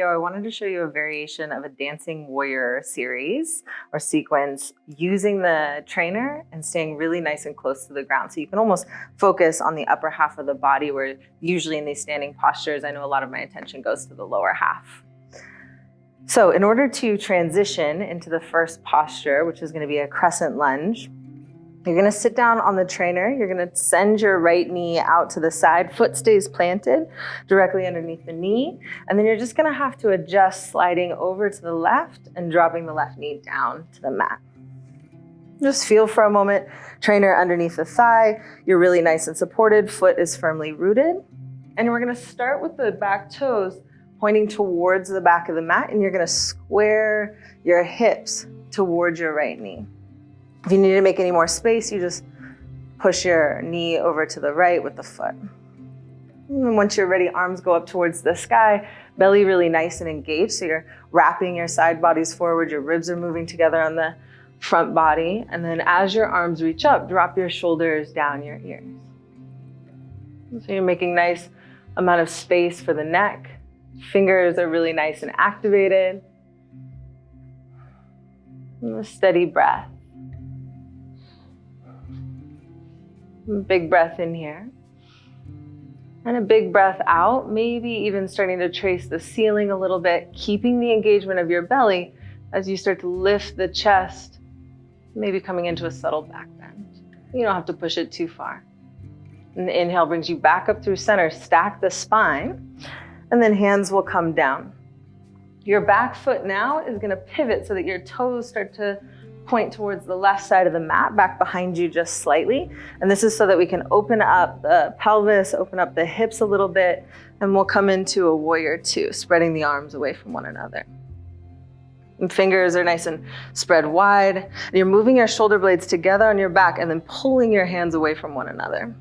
video, I wanted to show you a variation of a dancing warrior series or sequence using the trainer and staying really nice and close to the ground. So you can almost focus on the upper half of the body, where usually in these standing postures, I know a lot of my attention goes to the lower half. So in order to transition into the first posture, which is going to be a crescent lunge, you're going to sit down on the trainer. You're going to send your right knee out to the side. Foot stays planted directly underneath the knee. And then you're just going to have to adjust, sliding over to the left and dropping the left knee down to the mat. Just feel for a moment, trainer underneath the thigh. You're really nice and supported. Foot is firmly rooted. And we're going to start with the back toes pointing towards the back of the mat. And you're going to square your hips towards your right knee. If you need to make any more space, you just push your knee over to the right with the foot. And once you're ready, arms go up towards the sky, belly really nice and engaged. So you're wrapping your side bodies forward, your ribs are moving together on the front body. And then as your arms reach up, drop your shoulders down your ears. So you're making nice amount of space for the neck. Fingers are really nice and activated. And a steady breath. Big breath in here. And a big breath out, maybe even starting to trace the ceiling a little bit, keeping the engagement of your belly as you start to lift the chest, maybe coming into a subtle back bend. You don't have to push it too far. And the inhale brings you back up through center, stack the spine, and then hands will come down. Your back foot now is going to pivot so that your toes start to point towards the left side of the mat, back behind you just slightly. And this is so that we can open up the pelvis, open up the hips a little bit, and we'll come into a warrior two, spreading the arms away from one another. And fingers are nice and spread wide. And you're moving your shoulder blades together on your back and then pulling your hands away from one another.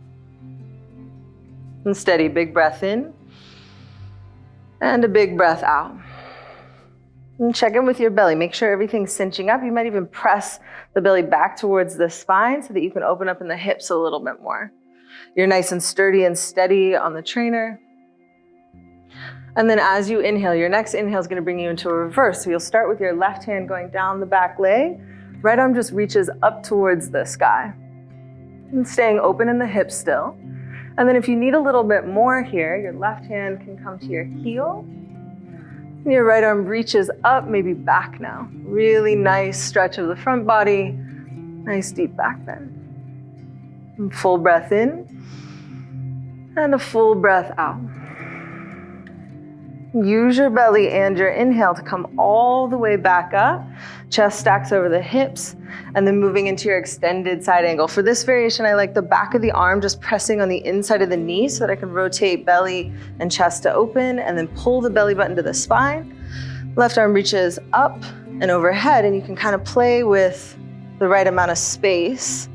And steady, big breath in and a big breath out. And check in with your belly. Make sure everything's cinching up. You might even press the belly back towards the spine so that you can open up in the hips a little bit more. You're nice and sturdy and steady on the trainer. And then as you inhale, your next inhale is going to bring you into a reverse. So you'll start with your left hand going down the back leg. Right arm just reaches up towards the sky. And staying open in the hips still. And then if you need a little bit more here, your left hand can come to your heel. And your right arm reaches up, maybe back now. Really nice stretch of the front body. Nice deep back bend. And full breath in. And a full breath out. Use your belly and your inhale to come all the way back up. Chest stacks over the hips, and then moving into your extended side angle. For this variation, I like the back of the arm just pressing on the inside of the knee so that I can rotate belly and chest to open, and then pull the belly button to the spine. Left arm reaches up and overhead, and you can kind of play with the right amount of space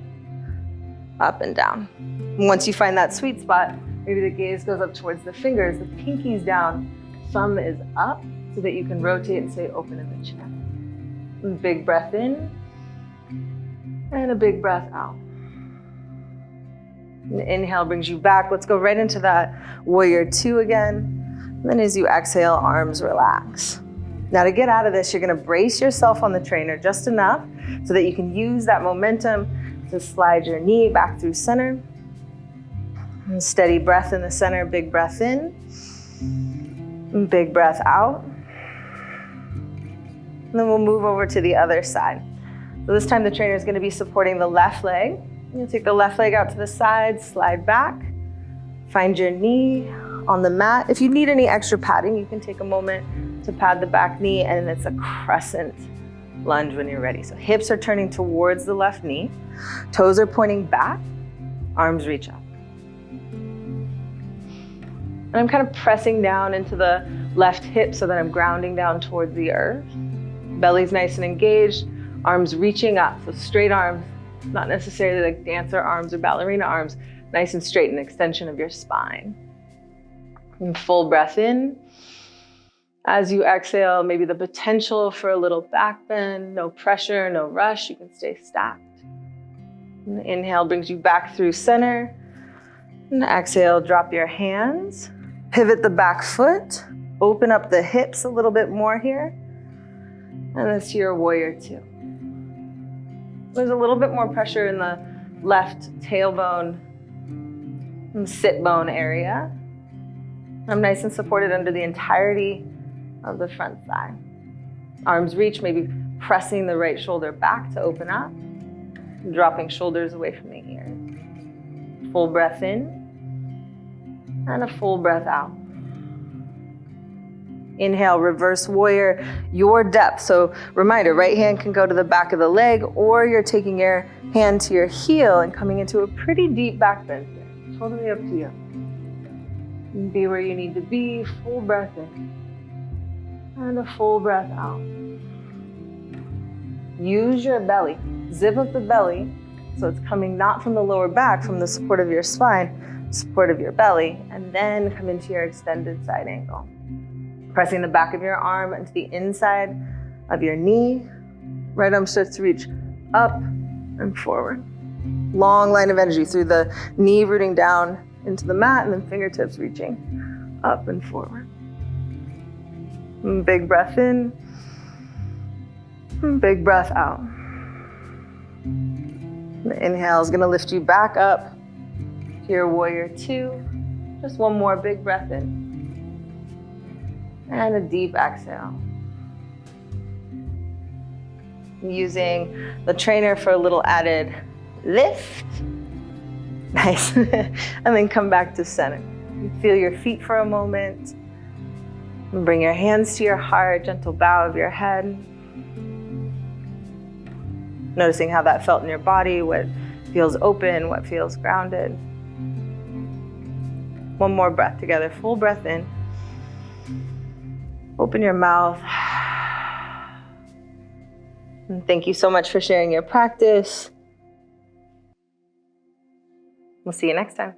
up and down. And once you find that sweet spot, maybe the gaze goes up towards the fingers, the pinky's down, thumb is up, so that you can rotate and stay open in the chest. And big breath in, and a big breath out. And the inhale brings you back. Let's go right into that warrior two again. And then as you exhale, arms relax. Now to get out of this, you're gonna brace yourself on the trainer just enough so that you can use that momentum to slide your knee back through center. And steady breath in the center, big breath in. Big breath out. And then we'll move over to the other side. So this time the trainer is going to be supporting the left leg. You'll take the left leg out to the side, slide back. Find your knee on the mat. If you need any extra padding, you can take a moment to pad the back knee, and it's a crescent lunge when you're ready. So hips are turning towards the left knee. Toes are pointing back. Arms reach up. And I'm kind of pressing down into the left hip so that I'm grounding down towards the earth. Belly's nice and engaged, arms reaching up. So straight arms, not necessarily like dancer arms or ballerina arms, nice and straight, an extension of your spine. And full breath in. As you exhale, maybe the potential for a little back bend, no pressure, no rush, you can stay stacked. And the inhale brings you back through center. And exhale, drop your hands. Pivot the back foot, open up the hips a little bit more here. And let's do your warrior two. There's a little bit more pressure in the left tailbone and sit bone area. I'm nice and supported under the entirety of the front thigh. Arms reach, maybe pressing the right shoulder back to open up, dropping shoulders away from the ears. Full breath in and a full breath out. Inhale, reverse warrior, your depth. So reminder, right hand can go to the back of the leg, or you're taking your hand to your heel and coming into a pretty deep back bend here. Totally up to you. Be where you need to be. Full breath in and a full breath out. Use your belly. Zip up the belly so it's coming not from the lower back, from the support of your spine, support of your belly, and then come into your extended side angle. Pressing the back of your arm into the inside of your knee. Right arm starts to reach up and forward. Long line of energy through the knee rooting down into the mat, and then fingertips reaching up and forward. And big breath in, and big breath out. The inhale is gonna lift you back up to your warrior two. Just one more big breath in. And a deep exhale. Using the trainer for a little added lift. Nice. And then come back to center. Feel your feet for a moment. And bring your hands to your heart, gentle bow of your head. Noticing how that felt in your body, what feels open, what feels grounded. One more breath together, full breath in. Open your mouth. And thank you so much for sharing your practice. We'll see you next time.